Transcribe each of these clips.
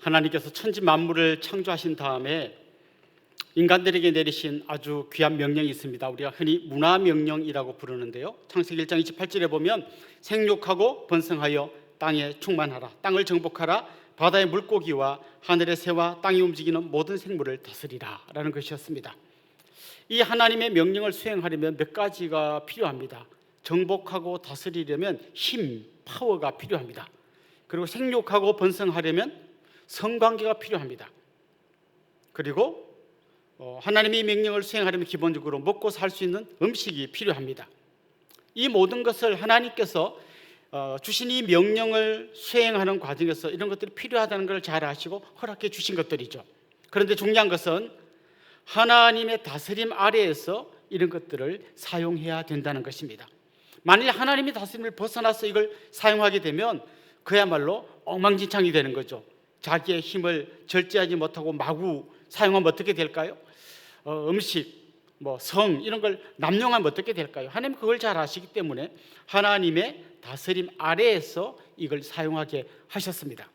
하나님께서 천지 만물을 창조하신 다음에 인간들에게 내리신 아주 귀한 명령이 있습니다. 우리가 흔히 문화명령이라고 부르는데요, 창세기 1장 28절에 보면 생육하고 번성하여 땅에 충만하라, 땅을 정복하라, 바다의 물고기와 하늘의 새와 땅이 움직이는 모든 생물을 다스리라 라는 것이었습니다. 이 하나님의 명령을 수행하려면 몇 가지가 필요합니다. 정복하고 다스리려면 힘, 파워가 필요합니다. 그리고 생육하고 번성하려면 성관계가 필요합니다. 그리고 하나님의 명령을 수행하려면 기본적으로 먹고 살 수 있는 음식이 필요합니다. 이 모든 것을 하나님께서 주신 이 명령을 수행하는 과정에서 이런 것들이 필요하다는 걸 잘 아시고 허락해 주신 것들이죠. 그런데 중요한 것은 하나님의 다스림 아래에서 이런 것들을 사용해야 된다는 것입니다. 만일 하나님의 다스림을 벗어나서 이걸 사용하게 되면 그야말로 엉망진창이 되는 거죠. 자기의 힘을 절제하지 못하고 마구 사용하면 어떻게 될까요? 음식, 성 이런 걸 남용하면 어떻게 될까요? 하나님 그걸 잘 아시기 때문에 하나님의 다스림 아래에서 이걸 사용하게 하셨습니다.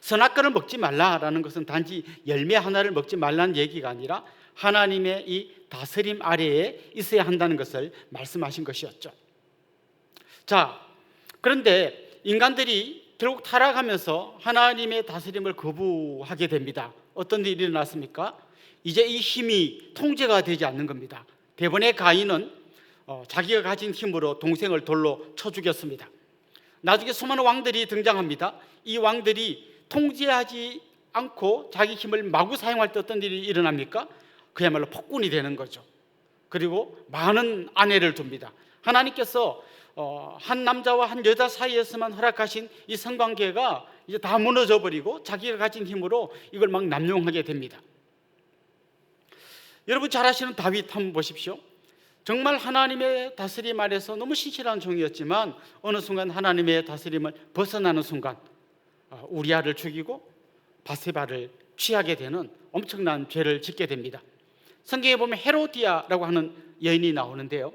선악과를 먹지 말라라는 것은 단지 열매 하나를 먹지 말라는 얘기가 아니라 하나님의 이 다스림 아래에 있어야 한다는 것을 말씀하신 것이었죠. 자, 그런데 인간들이 결국 타락하면서 하나님의 다스림을 거부하게 됩니다. 어떤 일이 일어났습니까? 이제 이 힘이 통제가 되지 않는 겁니다. 대번에 가인은 자기가 가진 힘으로 동생을 돌로 쳐 죽였습니다. 나중에 수많은 왕들이 등장합니다. 이 왕들이 통제하지 않고 자기 힘을 마구 사용할 때 어떤 일이 일어납니까? 그야말로 폭군이 되는 거죠. 그리고 많은 아내를 둡니다. 하나님께서 한 남자와 한 여자 사이에서만 허락하신 이 성관계가 이제 다 무너져 버리고 자기가 가진 힘으로 이걸 막 남용하게 됩니다. 여러분 잘 아시는 다윗 한번 보십시오. 정말 하나님의 다스림 아래서 너무 신실한 종이었지만 어느 순간 하나님의 다스림을 벗어나는 순간 우리아를 죽이고 바세바를 취하게 되는 엄청난 죄를 짓게 됩니다. 성경에 보면 헤로디아라고 하는 여인이 나오는데요,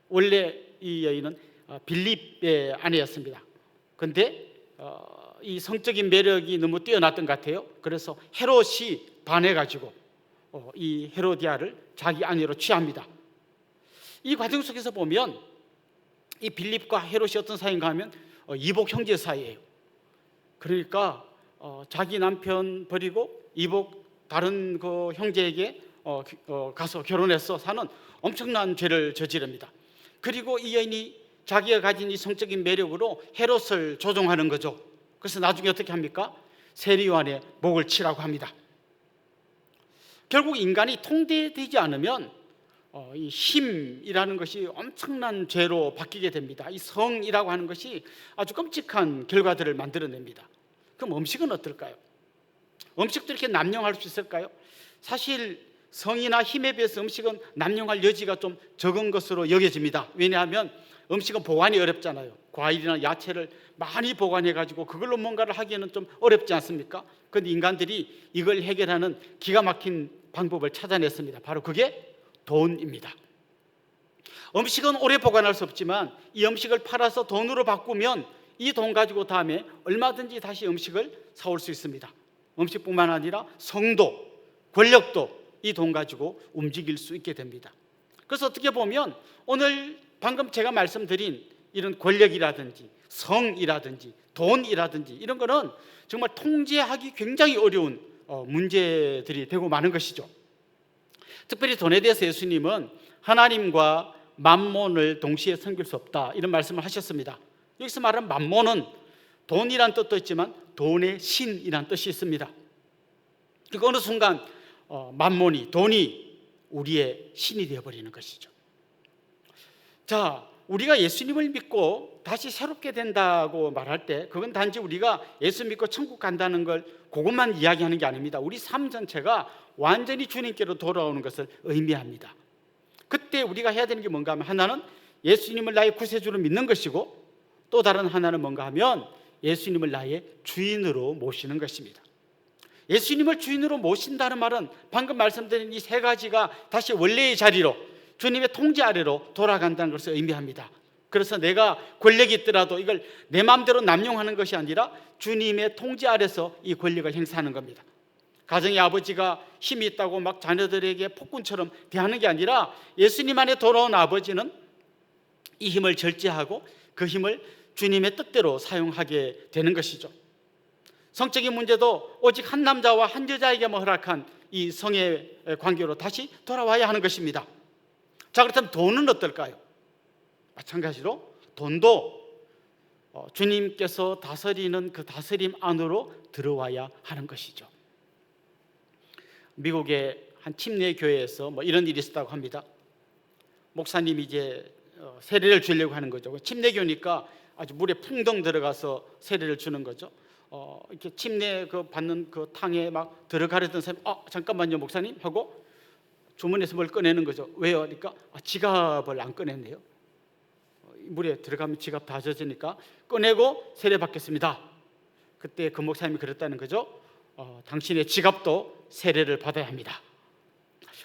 원래 이 여인은 빌립의 아내였습니다. 그런데 이 성적인 매력이 너무 뛰어났던 것 같아요. 그래서 헤롯이 반해가지고 이 헤로디아를 자기 아내로 취합니다. 이 과정 속에서 보면 이 빌립과 헤롯이 어떤 사이인가 하면 이복 형제 사이예요. 그러니까 자기 남편 버리고 이복 다른 그 형제에게 가서 결혼해서 사는 엄청난 죄를 저지릅니다. 그리고 이 여인이 자기가 가진 이 성적인 매력으로 헤롯을 조종하는 거죠. 그래서 나중에 어떻게 합니까? 세리요한의 목을 치라고 합니다. 결국 인간이 통제되지 않으면 이 힘이라는 것이 엄청난 죄로 바뀌게 됩니다. 이 성이라고 하는 것이 아주 끔찍한 결과들을 만들어냅니다. 그럼 음식은 어떨까요? 음식도 이렇게 남용할 수 있을까요? 사실 성이나 힘에 비해서 음식은 남용할 여지가 좀 적은 것으로 여겨집니다. 왜냐하면 음식은 보관이 어렵잖아요. 과일이나 야채를 많이 보관해가지고 그걸로 뭔가를 하기에는 좀 어렵지 않습니까? 그런데 인간들이 이걸 해결하는 기가 막힌 방법을 찾아냈습니다. 바로 그게 돈입니다. 음식은 오래 보관할 수 없지만 이 음식을 팔아서 돈으로 바꾸면 이 돈 가지고 다음에 얼마든지 다시 음식을 사올 수 있습니다. 음식뿐만 아니라 성도, 권력도 이 돈 가지고 움직일 수 있게 됩니다. 그래서 어떻게 보면 오늘 방금 제가 말씀드린 이런 권력이라든지 성이라든지 돈이라든지 이런 거는 정말 통제하기 굉장히 어려운 문제들이 되고 마는 것이죠. 특별히 돈에 대해서 예수님은 하나님과 만몬을 동시에 섬길 수 없다 이런 말씀을 하셨습니다. 여기서 말하는 만몬은 돈이란 뜻도 있지만 돈의 신이란 뜻이 있습니다. 그리고 어느 순간 만몬이, 돈이 우리의 신이 되어버리는 것이죠. 자, 우리가 예수님을 믿고 다시 새롭게 된다고 말할 때 그건 단지 우리가 예수 믿고 천국 간다는 걸 그것만 이야기하는 게 아닙니다. 우리 삶 전체가 완전히 주님께로 돌아오는 것을 의미합니다. 그때 우리가 해야 되는 게 뭔가 하면 하나는 예수님을 나의 구세주로 믿는 것이고 또 다른 하나는 뭔가 하면 예수님을 나의 주인으로 모시는 것입니다. 예수님을 주인으로 모신다는 말은 방금 말씀드린 이 세 가지가 다시 원래의 자리로 주님의 통제 아래로 돌아간다는 것을 의미합니다. 그래서 내가 권력이 있더라도 이걸 내 마음대로 남용하는 것이 아니라 주님의 통제 아래서 이 권력을 행사하는 겁니다. 가정의 아버지가 힘이 있다고 막 자녀들에게 폭군처럼 대하는 게 아니라 예수님 안에 돌아온 아버지는 이 힘을 절제하고 그 힘을 주님의 뜻대로 사용하게 되는 것이죠. 성적인 문제도 오직 한 남자와 한 여자에게만 허락한 이 성의 관계로 다시 돌아와야 하는 것입니다. 자, 그렇다면 돈은 어떨까요? 마찬가지로 돈도 주님께서 다스리는 그 다스림 안으로 들어와야 하는 것이죠. 미국의 한 침례 교회에서 이런 일이 있었다고 합니다. 목사님이 이제 세례를 주려고 하는 거죠. 침례교니까 아주 물에 풍덩 들어가서 세례를 주는 거죠. 이렇게 침례 받는 그 탕에 막 들어가려던 사람이 잠깐만요 목사님 하고 주머니에서 뭘 꺼내는 거죠. 왜요? 그러니까 지갑을 안 꺼냈네요. 물에 들어가면 지갑 다 젖으니까 꺼내고 세례 받겠습니다. 그때 그 목사님이 그랬다는 거죠. 당신의 지갑도 세례를 받아야 합니다.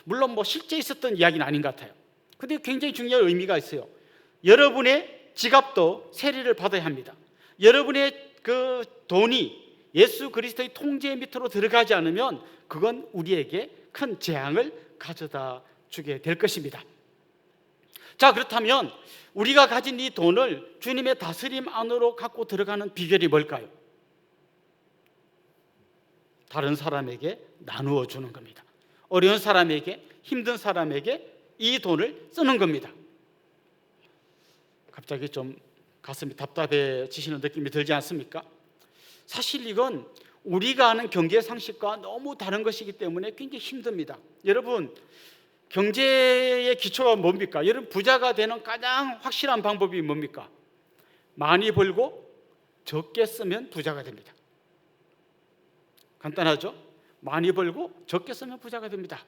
물론 실제 있었던 이야기는 아닌 것 같아요. 근데 굉장히 중요한 의미가 있어요. 여러분의 지갑도 세례를 받아야 합니다. 여러분의 그 돈이 예수 그리스도의 통제 밑으로 들어가지 않으면 그건 우리에게 큰 재앙을 가져다 주게 될 것입니다. 자, 그렇다면 우리가 가진 이 돈을 주님의 다스림 안으로 갖고 들어가는 비결이 뭘까요? 다른 사람에게 나누어 주는 겁니다. 어려운 사람에게, 힘든 사람에게 이 돈을 쓰는 겁니다. 갑자기 좀 가슴이 답답해지시는 느낌이 들지 않습니까? 사실 이건 우리가 아는 경제 상식과 너무 다른 것이기 때문에 굉장히 힘듭니다. 여러분, 경제의 기초가 뭡니까? 여러분, 부자가 되는 가장 확실한 방법이 뭡니까? 많이 벌고 적게 쓰면 부자가 됩니다. 간단하죠? 많이 벌고 적게 쓰면 부자가 됩니다.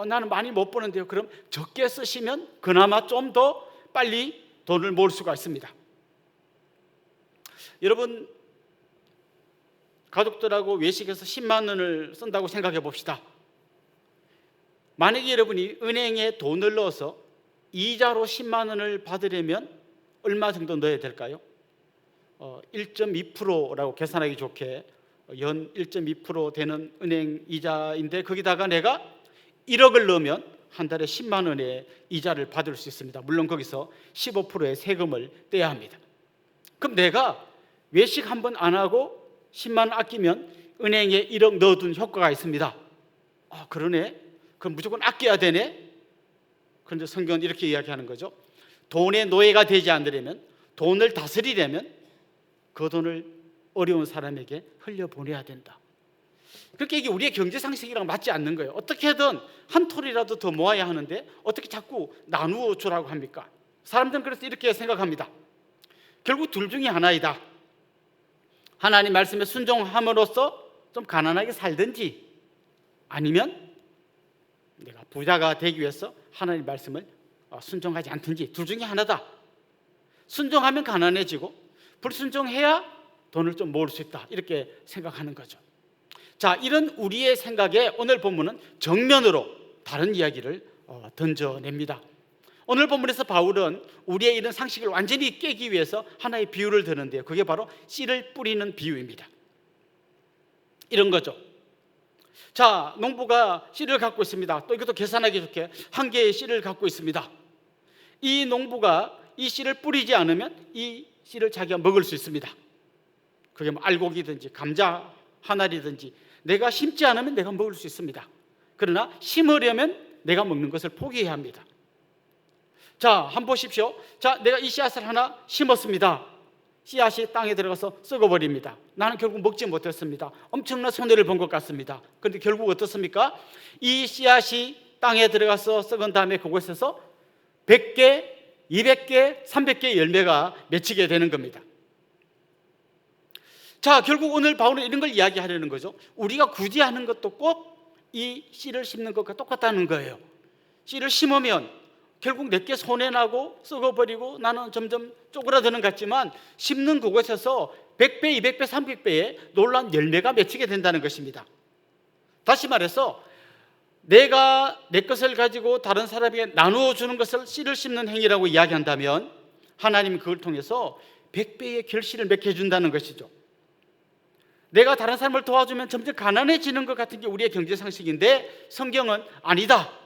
나는 많이 못 버는데요. 그럼 적게 쓰시면 그나마 좀 더 빨리 돈을 모을 수가 있습니다. 여러분, 가족들하고 외식해서 10만 원을 쓴다고 생각해 봅시다. 만약에 여러분이 은행에 돈을 넣어서 이자로 10만 원을 받으려면 얼마 정도 넣어야 될까요? 1.2%라고 계산하기 좋게 연 1.2% 되는 은행 이자인데 거기다가 내가 1억을 넣으면 한 달에 10만 원의 이자를 받을 수 있습니다. 물론 거기서 15%의 세금을 떼야 합니다. 그럼 내가 외식 한 번 안 하고 10만 원 아끼면 은행에 1억 넣어둔 효과가 있습니다. 그러네. 그럼 무조건 아껴야 되네. 그런데 성경은 이렇게 이야기하는 거죠. 돈의 노예가 되지 않으려면, 돈을 다스리려면 그 돈을 어려운 사람에게 흘려보내야 된다. 그렇게 이게 우리의 경제 상식이랑 맞지 않는 거예요. 어떻게든 한 톨이라도 더 모아야 하는데 어떻게 자꾸 나누어 주라고 합니까? 사람들은 그래서 이렇게 생각합니다. 결국 둘 중에 하나이다. 하나님 말씀에 순종함으로써 좀 가난하게 살든지 아니면 내가 부자가 되기 위해서 하나님 말씀을 순종하지 않든지 둘 중에 하나다. 순종하면 가난해지고 불순종해야 돈을 좀 모을 수 있다. 이렇게 생각하는 거죠. 자, 이런 우리의 생각에 오늘 본문은 정면으로 다른 이야기를 던져냅니다. 오늘 본문에서 바울은 우리의 이런 상식을 완전히 깨기 위해서 하나의 비유를 드는데요. 그게 바로 씨를 뿌리는 비유입니다. 이런 거죠. 자, 농부가 씨를 갖고 있습니다. 또 이것도 계산하기 좋게 한 개의 씨를 갖고 있습니다. 이 농부가 이 씨를 뿌리지 않으면 이 씨를 자기가 먹을 수 있습니다. 그게 알곡이든지 감자 한 알이든지 내가 심지 않으면 내가 먹을 수 있습니다. 그러나 심으려면 내가 먹는 것을 포기해야 합니다. 자, 한번 보십시오. 자, 내가 이 씨앗을 하나 심었습니다. 씨앗이 땅에 들어가서 썩어버립니다. 나는 결국 먹지 못했습니다. 엄청난 손해를 본 것 같습니다. 그런데 결국 어떻습니까? 이 씨앗이 땅에 들어가서 썩은 다음에 그곳에서 100개, 200개, 300개의 열매가 맺히게 되는 겁니다. 자, 결국 오늘 바울은 이런 걸 이야기하려는 거죠. 우리가 굳이 하는 것도 꼭 이 씨를 심는 것과 똑같다는 거예요. 씨를 심으면 결국 내게 손해나고 썩어버리고 나는 점점 쪼그라드는 것 같지만 심는 그곳에서 100배, 200배, 300배의 놀라운 열매가 맺히게 된다는 것입니다. 다시 말해서 내가 내 것을 가지고 다른 사람에게 나누어 주는 것을 씨를 심는 행위라고 이야기한다면 하나님은 그걸 통해서 100배의 결실을 맺게 해준다는 것이죠. 내가 다른 사람을 도와주면 점점 가난해지는 것 같은 게 우리의 경제상식인데 성경은 아니다.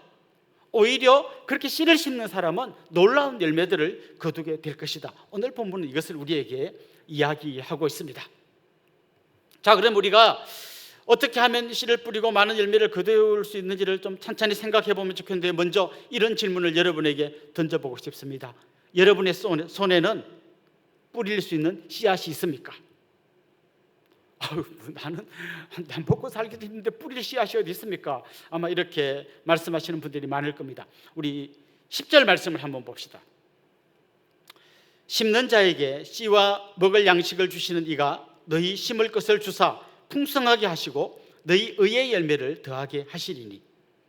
오히려 그렇게 씨를 심는 사람은 놀라운 열매들을 거두게 될 것이다. 오늘 본문은 이것을 우리에게 이야기하고 있습니다. 자, 그럼 우리가 어떻게 하면 씨를 뿌리고 많은 열매를 거둘 수 있는지를 좀 찬찬히 생각해 보면 좋겠는데, 먼저 이런 질문을 여러분에게 던져보고 싶습니다. 여러분의 손에는 뿌릴 수 있는 씨앗이 있습니까? 나는 먹고 살기도 힘든데 뿌릴 씨앗이 어디 있습니까? 아마 이렇게 말씀하시는 분들이 많을 겁니다. 우리 10절 말씀을 한번 봅시다. 심는 자에게 씨와 먹을 양식을 주시는 이가 너희 심을 것을 주사 풍성하게 하시고 너희 의의 열매를 더하게 하시리니.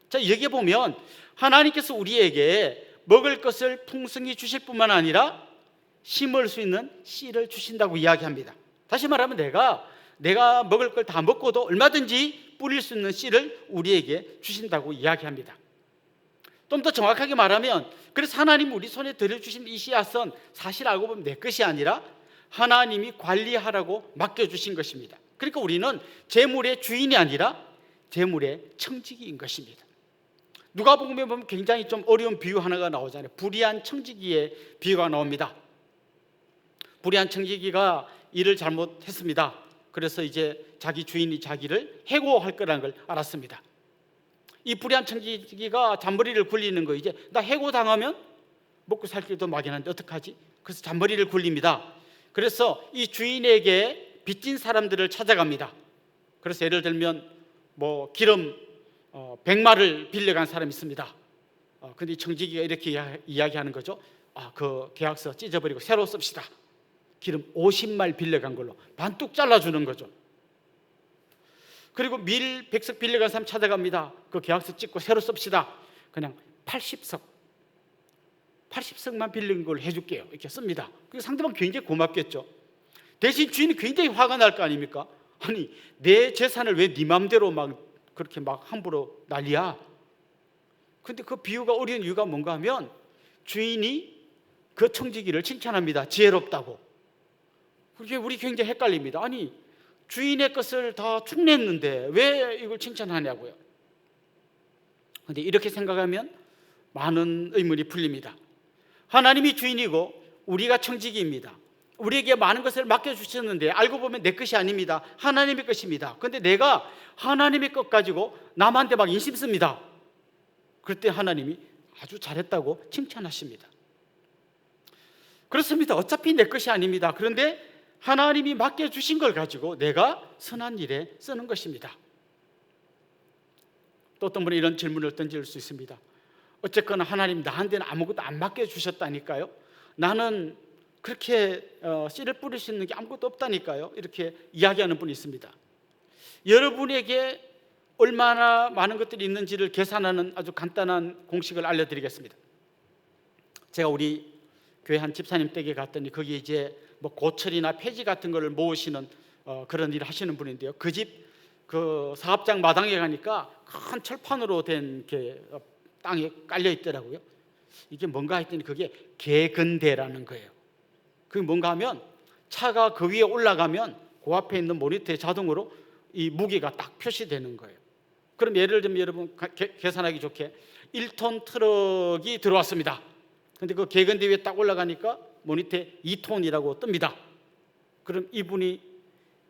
자, 여기 보면 하나님께서 우리에게 먹을 것을 풍성히 주실 뿐만 아니라 심을 수 있는 씨를 주신다고 이야기합니다. 다시 말하면 내가 먹을 걸 다 먹고도 얼마든지 뿌릴 수 있는 씨를 우리에게 주신다고 이야기합니다. 좀 더 정확하게 말하면, 그래서 하나님 우리 손에 들여주신 이 씨앗은 사실 알고 보면 내 것이 아니라 하나님이 관리하라고 맡겨주신 것입니다. 그러니까 우리는 재물의 주인이 아니라 재물의 청지기인 것입니다. 누가복음에 보면 굉장히 좀 어려운 비유 하나가 나오잖아요. 불의한 청지기의 비유가 나옵니다. 불의한 청지기가 일을 잘못했습니다. 그래서 이제 자기 주인이 자기를 해고할 거라는 걸 알았습니다. 이 불의한 청지기가 잔머리를 굴리는 거, 이제 나 해고당하면 먹고 살 길도 막연한데 어떡하지? 그래서 잔머리를 굴립니다. 그래서 이 주인에게 빚진 사람들을 찾아갑니다. 그래서 예를 들면 뭐 기름 100마를 빌려간 사람이 있습니다. 근데 이 청지기가 이렇게 이야기하는 거죠. 그 계약서 찢어버리고 새로 씁시다. 기름 50말 빌려간 걸로 반뚝 잘라주는 거죠. 그리고 밀 100석 빌려간 사람 찾아갑니다. 그 계약서 찍고 새로 씁시다. 그냥 80석만 빌린 걸 해줄게요. 이렇게 씁니다. 그 상대방 굉장히 고맙겠죠. 대신 주인이 굉장히 화가 날 거 아닙니까? 아니, 내 재산을 왜 네 맘대로 막 그렇게 막 함부로 난리야? 근데 그 비유가 어려운 이유가 뭔가 하면 주인이 그 청지기를 칭찬합니다. 지혜롭다고. 그게 우리 굉장히 헷갈립니다. 아니, 주인의 것을 다 축냈는데 왜 이걸 칭찬하냐고요. 그런데 이렇게 생각하면 많은 의문이 풀립니다. 하나님이 주인이고 우리가 청지기입니다. 우리에게 많은 것을 맡겨주셨는데 알고 보면 내 것이 아닙니다. 하나님의 것입니다. 그런데 내가 하나님의 것 가지고 남한테 막 인심 씁니다. 그럴 때 하나님이 아주 잘했다고 칭찬하십니다. 그렇습니다. 어차피 내 것이 아닙니다. 그런데 하나님이 맡겨주신 걸 가지고 내가 선한 일에 쓰는 것입니다. 또 어떤 분이 이런 질문을 던질 수 있습니다. 어쨌거나 하나님 나한테는 아무것도 안 맡겨주셨다니까요. 나는 그렇게 씨를 뿌릴 수 있는 게 아무것도 없다니까요. 이렇게 이야기하는 분이 있습니다. 여러분에게 얼마나 많은 것들이 있는지를 계산하는 아주 간단한 공식을 알려드리겠습니다. 제가 우리 교회 한 집사님 댁에 갔더니 거기 이제 뭐 고철이나 폐지 같은 거를 모으시는 그런 일을 하시는 분인데요. 그 집 그 사업장 마당에 가니까 큰 철판으로 된 게 땅에 깔려 있더라고요. 이게 뭔가 했더니 그게 개근대라는 거예요. 그게 뭔가 하면 차가 그 위에 올라가면 그 앞에 있는 모니터에 자동으로 이 무게가 딱 표시되는 거예요. 그럼 예를 들면 여러분 계산하기 좋게 1톤 트럭이 들어왔습니다. 근데 그 개근대 위에 딱 올라가니까 모니터에 2톤이라고 뜹니다. 그럼 이분이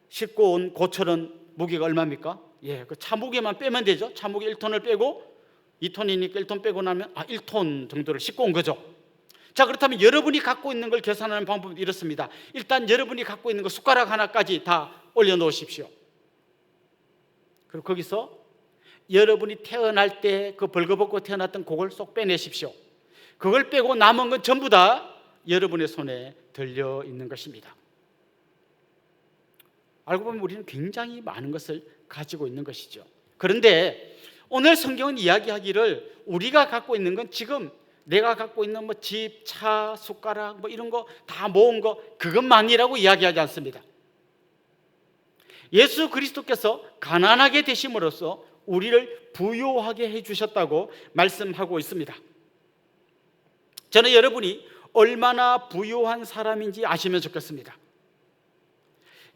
싣고 온 고철은 무게가 얼마입니까? 그 차 무게만 빼면 되죠. 차 무게 1톤을 빼고 2톤이니까 1톤 빼고 나면 1톤 정도를 싣고 온 거죠. 자, 그렇다면 여러분이 갖고 있는 걸 계산하는 방법은 이렇습니다. 일단 여러분이 갖고 있는 거 숟가락 하나까지 다 올려놓으십시오. 그리고 거기서 여러분이 태어날 때 그 벌거벗고 태어났던 그걸 쏙 빼내십시오. 그걸 빼고 남은 건 전부 다 여러분의 손에 들려 있는 것입니다. 알고 보면 우리는 굉장히 많은 것을 가지고 있는 것이죠. 그런데 오늘 성경은 이야기하기를 우리가 갖고 있는 건 지금 내가 갖고 있는 뭐 집, 차, 숟가락 뭐 이런 거 다 모은 거 그것만이라고 이야기하지 않습니다. 예수 그리스도께서 가난하게 되심으로써 우리를 부유하게 해주셨다고 말씀하고 있습니다. 저는 여러분이 얼마나 부유한 사람인지 아시면 좋겠습니다.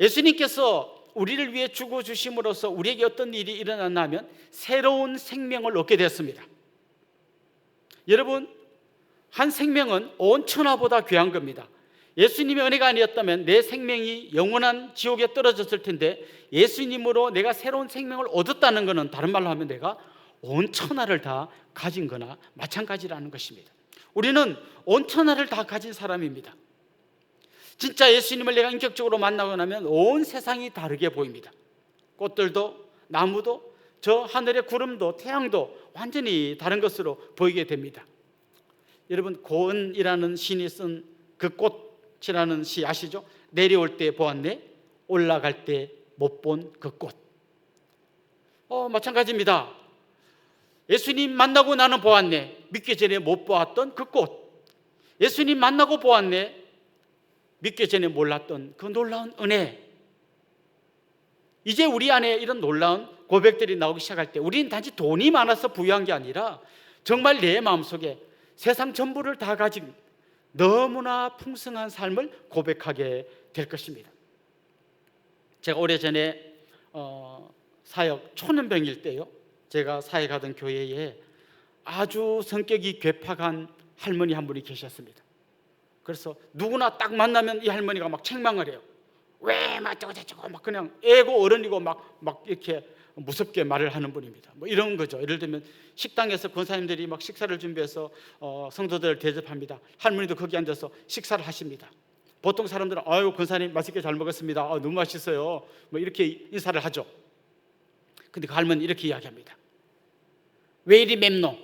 예수님께서 우리를 위해 죽어주심으로써 우리에게 어떤 일이 일어났냐면 새로운 생명을 얻게 되었습니다. 여러분, 한 생명은 온 천하보다 귀한 겁니다. 예수님의 은혜가 아니었다면 내 생명이 영원한 지옥에 떨어졌을 텐데, 예수님으로 내가 새로운 생명을 얻었다는 것은 다른 말로 하면 내가 온 천하를 다 가진 거나 마찬가지라는 것입니다. 우리는 온 천하를 다 가진 사람입니다. 진짜 예수님을 내가 인격적으로 만나고 나면 온 세상이 다르게 보입니다. 꽃들도, 나무도, 저 하늘의 구름도, 태양도 완전히 다른 것으로 보이게 됩니다. 여러분, 고은이라는 시인이 쓴 그 꽃이라는 시 아시죠? 내려올 때 보았네, 올라갈 때 못 본 그 꽃. 마찬가지입니다. 예수님 만나고 나는 보았네, 믿기 전에 못 보았던 그 꽃. 예수님 만나고 보았네, 믿기 전에 몰랐던 그 놀라운 은혜. 이제 우리 안에 이런 놀라운 고백들이 나오기 시작할 때 우리는 단지 돈이 많아서 부유한 게 아니라 정말 내 마음속에 세상 전부를 다 가진 너무나 풍성한 삶을 고백하게 될 것입니다. 제가 오래전에 사역 초년병일 때요, 제가 사역하던 교회에 아주 성격이 괴팍한 할머니 한 분이 계셨습니다. 그래서 누구나 딱 만나면 이 할머니가 막 책망을 해요. 왜 막 저거 막 그냥 애고 어른이고 막 이렇게 무섭게 말을 하는 분입니다. 뭐 이런 거죠. 예를 들면 식당에서 권사님들이 막 식사를 준비해서 성도들을 대접합니다. 할머니도 거기 앉아서 식사를 하십니다. 보통 사람들은 아유 권사님 맛있게 잘 먹었습니다. 너무 맛있어요. 뭐 이렇게 인사를 하죠. 근데 그 할머니 이렇게 이야기합니다. 왜 이리 맵노?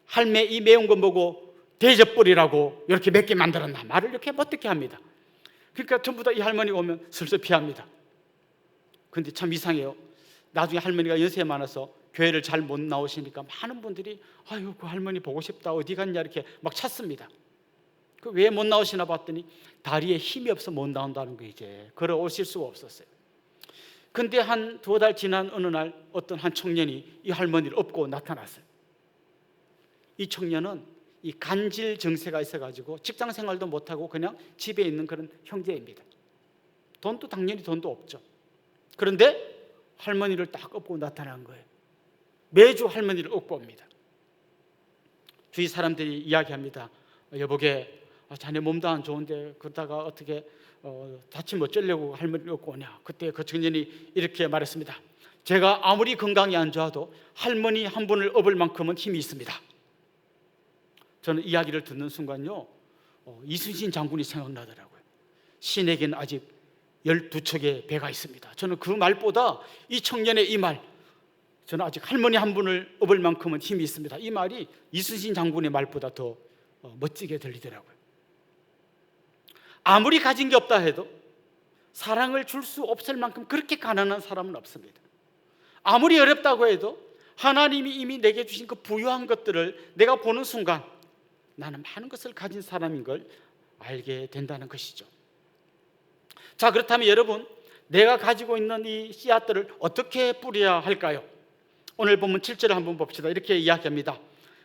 할매 이 매운 거 보고 대접벌이라고 이렇게 맵게 만들었나? 말을 이렇게 못듣게 합니다. 그러니까 전부 다 이 할머니가 오면 슬슬 피합니다. 근데 참 이상해요. 나중에 할머니가 연세 많아서 교회를 잘 못 나오시니까 많은 분들이 아유 그 할머니 보고 싶다, 어디 갔냐 이렇게 막 찾습니다. 그 왜 못 나오시나 봤더니 다리에 힘이 없어 못 나온다는 거, 이제 걸어오실 수가 없었어요. 근데 한 2달 지난 어느 날 어떤 한 청년이 이 할머니를 업고 나타났어요. 이 청년은 이 간질 정세가 있어가지고 직장 생활도 못하고 그냥 집에 있는 그런 형제입니다. 돈도 당연히 돈도 없죠. 그런데 할머니를 딱 업고 나타난 거예요. 매주 할머니를 업고 옵니다. 주위 사람들이 이야기합니다. 여보게 자네 몸도 안 좋은데 그러다가 어떻게 다치면 어쩌려고 할머니를 업고 오냐. 그때 그 청년이 이렇게 말했습니다. 제가 아무리 건강이 안 좋아도 할머니 한 분을 업을 만큼은 힘이 있습니다. 저는 이야기를 듣는 순간요, 이순신 장군이 생각나더라고요. 신에게는 아직 12척의 배가 있습니다. 저는 그 말보다 이 청년의 이 말, 저는 아직 할머니 한 분을 업을 만큼은 힘이 있습니다, 이 말이 이순신 장군의 말보다 더 멋지게 들리더라고요. 아무리 가진 게 없다 해도 사랑을 줄 수 없을 만큼 그렇게 가난한 사람은 없습니다. 아무리 어렵다고 해도 하나님이 이미 내게 주신 그 부유한 것들을 내가 보는 순간 나는 많은 것을 가진 사람인 걸 알게 된다는 것이죠. 자, 그렇다면 여러분, 내가 가지고 있는 이 씨앗들을 어떻게 뿌려야 할까요? 오늘 본문 7절을 한번 봅시다. 이렇게 이야기합니다.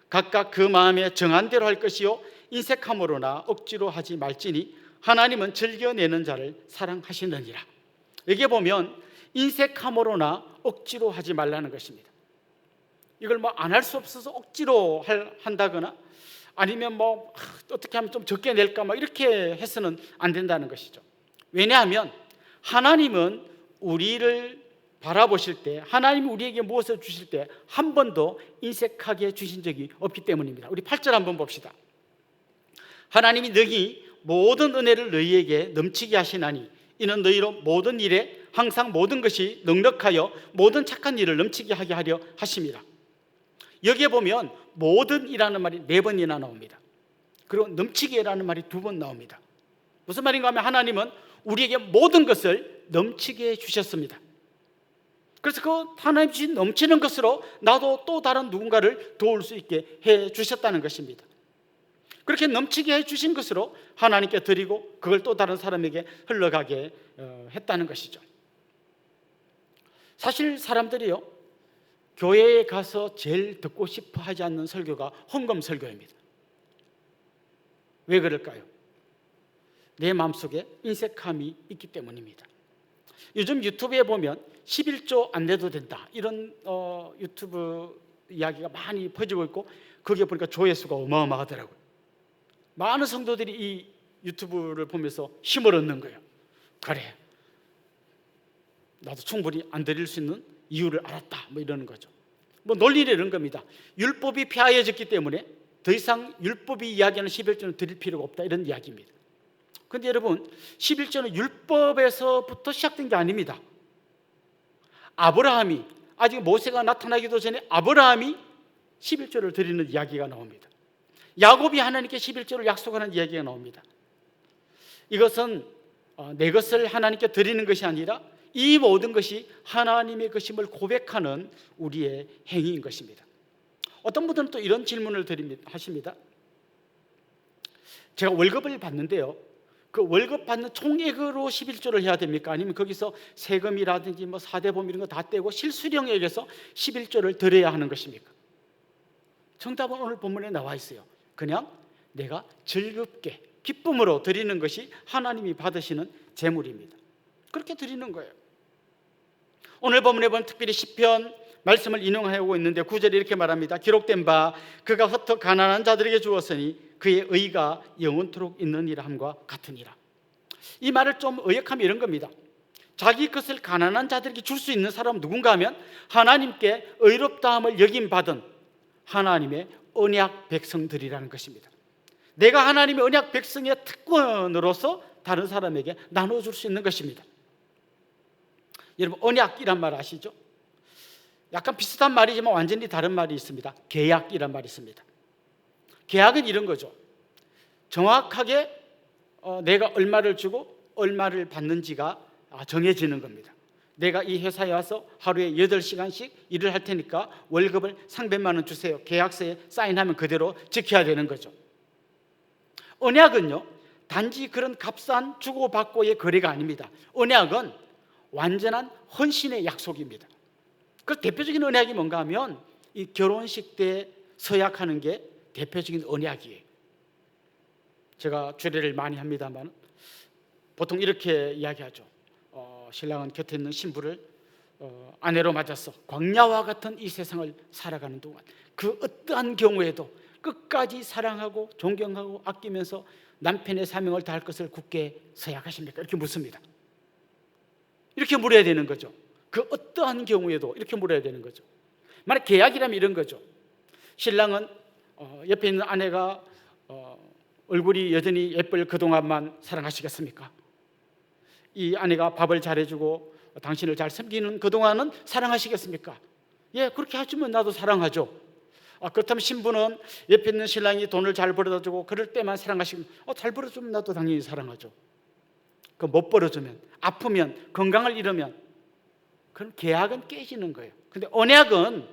각각 그 마음에 정한 대로 할 것이요 인색함으로나 억지로 하지 말지니 하나님은 즐겨내는 자를 사랑하시느니라. 여기에 보면 인색함으로나 억지로 하지 말라는 것입니다. 이걸 뭐 안 할 수 없어서 억지로 한다거나 아니면 뭐 어떻게 하면 좀 적게 낼까 막 이렇게 해서는 안 된다는 것이죠. 왜냐하면 하나님은 우리를 바라보실 때, 하나님이 우리에게 무엇을 주실 때 한 번도 인색하게 주신 적이 없기 때문입니다. 우리 8절 한번 봅시다. 하나님이 너희 모든 은혜를 너희에게 넘치게 하시나니 이는 너희로 모든 일에 항상 모든 것이 넉넉하여 모든 착한 일을 넘치게 하게 하려 하심이라. 여기에 보면 모든이라는 말이 4번이나 나옵니다. 그리고 넘치게라는 말이 2번 나옵니다. 무슨 말인가 하면 하나님은 우리에게 모든 것을 넘치게 주셨습니다. 그래서 그 하나님 주신 넘치는 것으로 나도 또 다른 누군가를 도울 수 있게 해 주셨다는 것입니다. 그렇게 넘치게 해 주신 것으로 하나님께 드리고 그걸 또 다른 사람에게 흘러가게 했다는 것이죠. 사실 사람들이요, 교회에 가서 제일 듣고 싶어 하지 않는 설교가 헌금 설교입니다. 왜 그럴까요? 내 마음속에 인색함이 있기 때문입니다. 요즘 유튜브에 보면 11조 안 내도 된다 이런 유튜브 이야기가 많이 퍼지고 있고, 거기에 보니까 조회수가 어마어마하더라고요. 많은 성도들이 이 유튜브를 보면서 힘을 얻는 거예요. 그래, 나도 충분히 안 드릴 수 있는 이유를 알았다, 뭐 이러는 거죠. 뭐 논리는 이런 겁니다. 율법이 폐하여졌기 때문에 더 이상 율법이 이야기하는 11조는 드릴 필요가 없다, 이런 이야기입니다. 그런데 여러분, 11조는 율법에서부터 시작된 게 아닙니다. 아브라함이, 아직 모세가 나타나기도 전에 아브라함이 11조를 드리는 이야기가 나옵니다. 야곱이 하나님께 11조를 약속하는 이야기가 나옵니다. 이것은 내 것을 하나님께 드리는 것이 아니라 이 모든 것이 하나님의 것임을 고백하는 우리의 행위인 것입니다. 어떤 분들은 또 이런 질문을 하십니다. 제가 월급을 받는데요, 그 월급 받는 총액으로 11조를 해야 됩니까? 아니면 거기서 세금이라든지 뭐 사대보험 이런 거 다 떼고 실수령액에서 11조를 드려야 하는 것입니까? 정답은 오늘 본문에 나와 있어요. 그냥 내가 즐겁게 기쁨으로 드리는 것이 하나님이 받으시는 제물입니다. 그렇게 드리는 거예요. 오늘 본문에 보면 특별히 시편 말씀을 인용하고 있는데 9절에 이렇게 말합니다. 기록된 바 그가 흩어 가난한 자들에게 주었으니 그의 의가 영원토록 있느니라 함과 같으니라. 이 말을 좀 의역하면 이런 겁니다. 자기 것을 가난한 자들에게 줄 수 있는 사람은 누군가 하면 하나님께 의롭다함을 여김받은 하나님의 언약 백성들이라는 것입니다. 내가 하나님의 언약 백성의 특권으로서 다른 사람에게 나눠줄 수 있는 것입니다. 여러분, 언약이란 말 아시죠? 약간 비슷한 말이지만 완전히 다른 말이 있습니다. 계약이란 말이 있습니다. 계약은 이런 거죠. 정확하게 내가 얼마를 주고 얼마를 받는지가 정해지는 겁니다. 내가 이 회사에 와서 하루에 8시간씩 일을 할 테니까 월급을 300만 원 주세요. 계약서에 사인하면 그대로 지켜야 되는 거죠. 언약은요, 단지 그런 값싼 주고받고의 거래가 아닙니다. 언약은 완전한 헌신의 약속입니다. 그 대표적인 언약이 뭔가 하면 이 결혼식 때 서약하는 게 대표적인 언약이에요. 제가 주례를 많이 합니다만 보통 이렇게 이야기하죠. 신랑은 곁에 있는 신부를 아내로 맞아서 광야와 같은 이 세상을 살아가는 동안 그 어떠한 경우에도 끝까지 사랑하고 존경하고 아끼면서 남편의 사명을 다할 것을 굳게 서약하십니까? 이렇게 묻습니다. 이렇게 물어야 되는 거죠. 그 어떠한 경우에도 이렇게 물어야 되는 거죠. 만약 계약이라면 이런 거죠. 신랑은 옆에 있는 아내가 얼굴이 여전히 예쁠 그동안만 사랑하시겠습니까? 이 아내가 밥을 잘해주고 당신을 잘 섬기는 그동안은 사랑하시겠습니까? 예, 그렇게 해주면 나도 사랑하죠. 그렇다면 신부는 옆에 있는 신랑이 돈을 잘 벌어다주고 그럴 때만 사랑하시면 잘 벌어주면 나도 당연히 사랑하죠. 그 못 벌어주면, 아프면, 건강을 잃으면 그럼 계약은 깨지는 거예요. 근데 언약은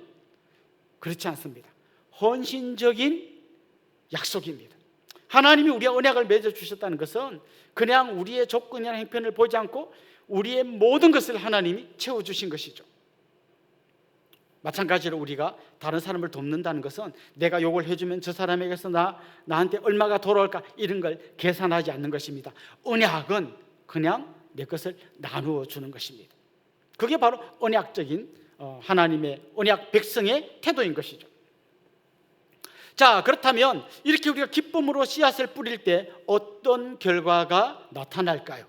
그렇지 않습니다. 헌신적인 약속입니다. 하나님이 우리의 언약을 맺어주셨다는 것은 그냥 우리의 조건이나 형편을 보지 않고 우리의 모든 것을 하나님이 채워주신 것이죠. 마찬가지로 우리가 다른 사람을 돕는다는 것은 내가 요걸 해주면 저 사람에게서 나한테 얼마가 돌아올까 이런 걸 계산하지 않는 것입니다. 언약은 그냥 내 것을 나누어 주는 것입니다. 그게 바로 언약적인 하나님의 언약 백성의 태도인 것이죠. 자, 그렇다면 이렇게 우리가 기쁨으로 씨앗을 뿌릴 때 어떤 결과가 나타날까요?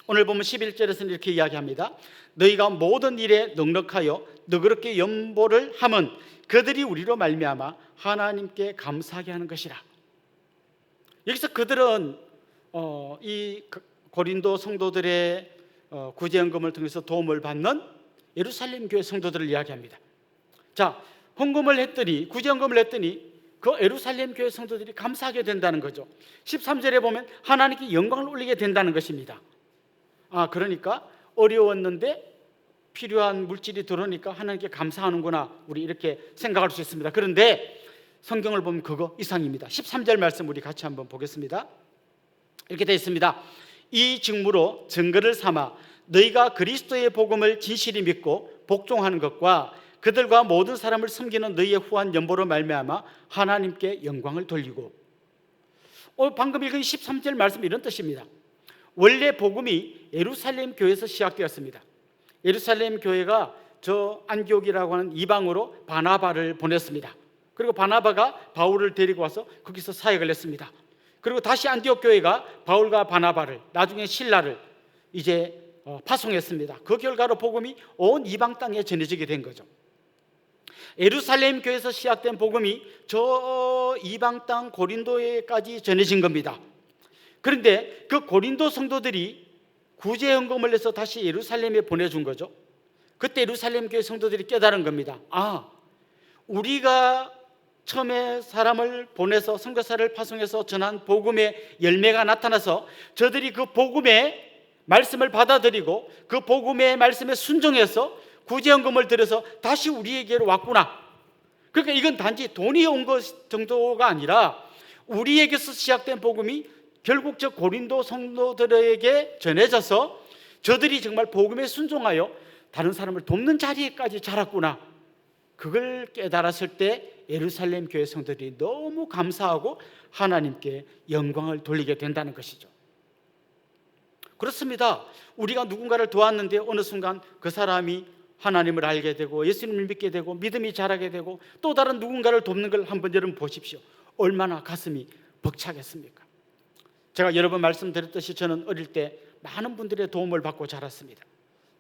오늘 보면 11절에서는 이렇게 이야기합니다. 너희가 모든 일에 넉넉하여 너그럽게 연보를 함은 그들이 우리로 말미암아 하나님께 감사하게 하는 것이라. 여기서 그들은 이 고린도 성도들의 구제헌금을 통해서 도움을 받는 예루살렘 교회 성도들을 이야기합니다. 자, 헌금을 했더니, 구제헌금을 했더니 그 예루살렘 교회 성도들이 감사하게 된다는 거죠. 13절에 보면 하나님께 영광을 올리게 된다는 것입니다. 그러니까 어려웠는데 필요한 물질이 들어오니까 하나님께 감사하는구나, 우리 이렇게 생각할 수 있습니다. 그런데 성경을 보면 그거 이상입니다. 13절 말씀 우리 같이 한번 보겠습니다. 이렇게 되어 있습니다. 이 증무로 증거를 삼아 너희가 그리스도의 복음을 진실히 믿고 복종하는 것과 그들과 모든 사람을 섬기는 너희의 후한 연보로 말미암아 하나님께 영광을 돌리고. 방금 읽은 13절 말씀 이런 뜻입니다. 원래 복음이 예루살렘 교회에서 시작되었습니다. 예루살렘 교회가 저 안디옥이라고 하는 이방으로 바나바를 보냈습니다. 그리고 바나바가 바울을 데리고 와서 거기서 사역을 했습니다. 그리고 다시 안디옥 교회가 바울과 바나바를, 나중에 신라를 이제 파송했습니다. 그 결과로 복음이 온 이방 땅에 전해지게 된 거죠. 예루살렘 교회에서 시작된 복음이 저 이방 땅 고린도에까지 전해진 겁니다. 그런데 그 고린도 성도들이 구제 헌금을 내서 다시 예루살렘에 보내준 거죠. 그때 예루살렘 교회 성도들이 깨달은 겁니다. 우리가 처음에 사람을 보내서 선교사를 파송해서 전한 복음의 열매가 나타나서 저들이 그 복음의 말씀을 받아들이고 그 복음의 말씀에 순종해서 구제헌금을 들여서 다시 우리에게로 왔구나. 그러니까 이건 단지 돈이 온 것 정도가 아니라 우리에게서 시작된 복음이 결국 저 고린도 성도들에게 전해져서 저들이 정말 복음에 순종하여 다른 사람을 돕는 자리에까지 자랐구나. 그걸 깨달았을 때 예루살렘 교회 성도들이 너무 감사하고 하나님께 영광을 돌리게 된다는 것이죠. 그렇습니다. 우리가 누군가를 도왔는데 어느 순간 그 사람이 하나님을 알게 되고 예수님을 믿게 되고 믿음이 자라게 되고 또 다른 누군가를 돕는 걸 한번 여러분 보십시오. 얼마나 가슴이 벅차겠습니까? 제가 여러 번 말씀드렸듯이 저는 어릴 때 많은 분들의 도움을 받고 자랐습니다.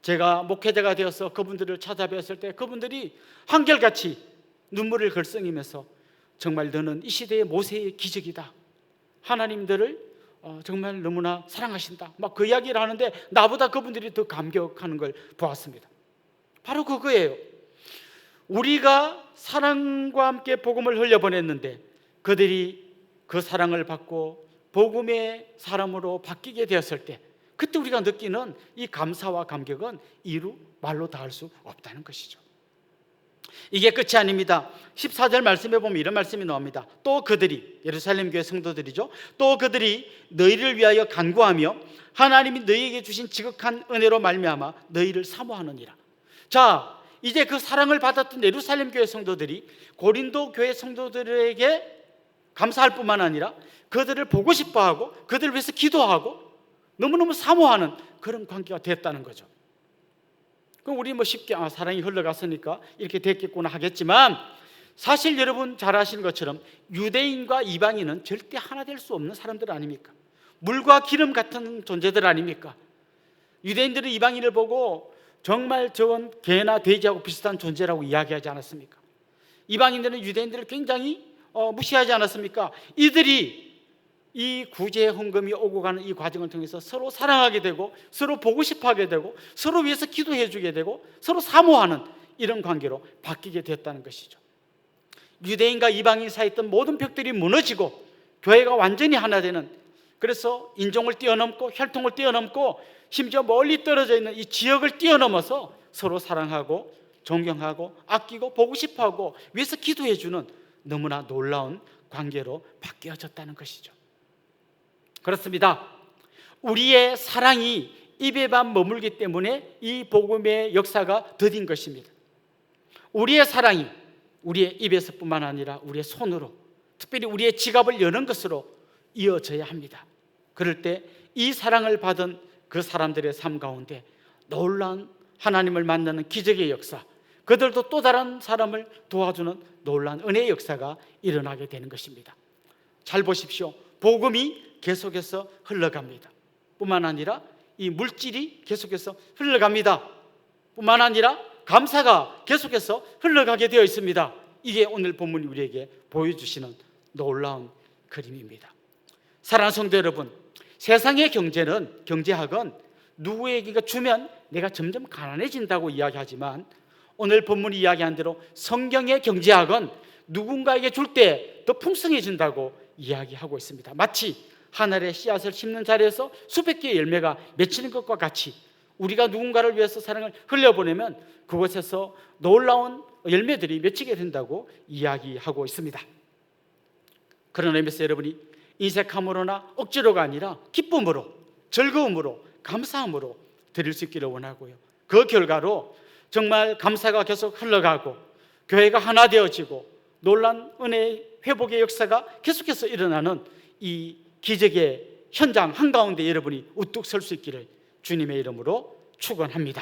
제가 목회자가 되어서 그분들을 찾아뵈었을 때 그분들이 한결같이 눈물을 글썽이면서 정말 너는 이 시대의 모세의 기적이다. 하나님들을 정말 너무나 사랑하신다. 막 그 이야기를 하는데 나보다 그분들이 더 감격하는 걸 보았습니다. 바로 그거예요. 우리가 사랑과 함께 복음을 흘려보냈는데 그들이 그 사랑을 받고 복음의 사람으로 바뀌게 되었을 때 그때 우리가 느끼는 이 감사와 감격은 이루 말로 다할 수 없다는 것이죠. 이게 끝이 아닙니다. 14절 말씀에 보면 이런 말씀이 나옵니다. 또 그들이, 예루살렘 교회 성도들이죠, 또 그들이 너희를 위하여 간구하며 하나님이 너희에게 주신 지극한 은혜로 말미암아 너희를 사모하느니라. 자, 이제 그 사랑을 받았던 예루살렘 교회 성도들이 고린도 교회 성도들에게 감사할 뿐만 아니라 그들을 보고 싶어하고 그들을 위해서 기도하고 너무너무 사모하는 그런 관계가 됐다는 거죠. 그럼 우리 쉽게 사랑이 흘러갔으니까 이렇게 됐겠구나 하겠지만 사실 여러분 잘 아시는 것처럼 유대인과 이방인은 절대 하나 될 수 없는 사람들 아닙니까? 물과 기름 같은 존재들 아닙니까? 유대인들은 이방인을 보고 정말 저건 개나 돼지하고 비슷한 존재라고 이야기하지 않았습니까? 이방인들은 유대인들을 굉장히 무시하지 않았습니까? 이들이 이 구제 헌금이 오고 가는 이 과정을 통해서 서로 사랑하게 되고 서로 보고 싶어하게 되고 서로 위해서 기도해 주게 되고 서로 사모하는 이런 관계로 바뀌게 됐다는 것이죠. 유대인과 이방인 사이에 있던 모든 벽들이 무너지고 교회가 완전히 하나 되는, 그래서 인종을 뛰어넘고 혈통을 뛰어넘고 심지어 멀리 떨어져 있는 이 지역을 뛰어넘어서 서로 사랑하고 존경하고 아끼고 보고 싶어하고 위해서 기도해 주는 너무나 놀라운 관계로 바뀌어졌다는 것이죠. 그렇습니다. 우리의 사랑이 입에만 머물기 때문에 이 복음의 역사가 더딘 것입니다. 우리의 사랑이 우리의 입에서뿐만 아니라 우리의 손으로, 특별히 우리의 지갑을 여는 것으로 이어져야 합니다. 그럴 때 이 사랑을 받은 그 사람들의 삶 가운데 놀라운 하나님을 만나는 기적의 역사, 그들도 또 다른 사람을 도와주는 놀라운 은혜의 역사가 일어나게 되는 것입니다. 잘 보십시오. 복음이 계속해서 흘러갑니다. 뿐만 아니라 이 물질이 계속해서 흘러갑니다. 뿐만 아니라 감사가 계속해서 흘러가게 되어 있습니다. 이게 오늘 본문이 우리에게 보여주시는 놀라운 그림입니다. 사랑하는 성도 여러분, 세상의 경제학은 누구에게 주면 내가 점점 가난해진다고 이야기하지만 오늘 본문이 이야기한 대로 성경의 경제학은 누군가에게 줄 때 더 풍성해진다고 이야기하고 있습니다. 마치 하늘의 씨앗을 심는 자리에서 수백 개의 열매가 맺히는 것과 같이 우리가 누군가를 위해서 사랑을 흘려보내면 그곳에서 놀라운 열매들이 맺히게 된다고 이야기하고 있습니다. 그런 의미에서 여러분이 인색함으로나 억지로가 아니라 기쁨으로, 즐거움으로, 감사함으로 드릴 수 있기를 원하고요. 그 결과로 정말 감사가 계속 흘러가고 교회가 하나 되어지고 놀란 은혜의 회복의 역사가 계속해서 일어나는 이 기적의 현장 한가운데 여러분이 우뚝 설 수 있기를 주님의 이름으로 축원합니다.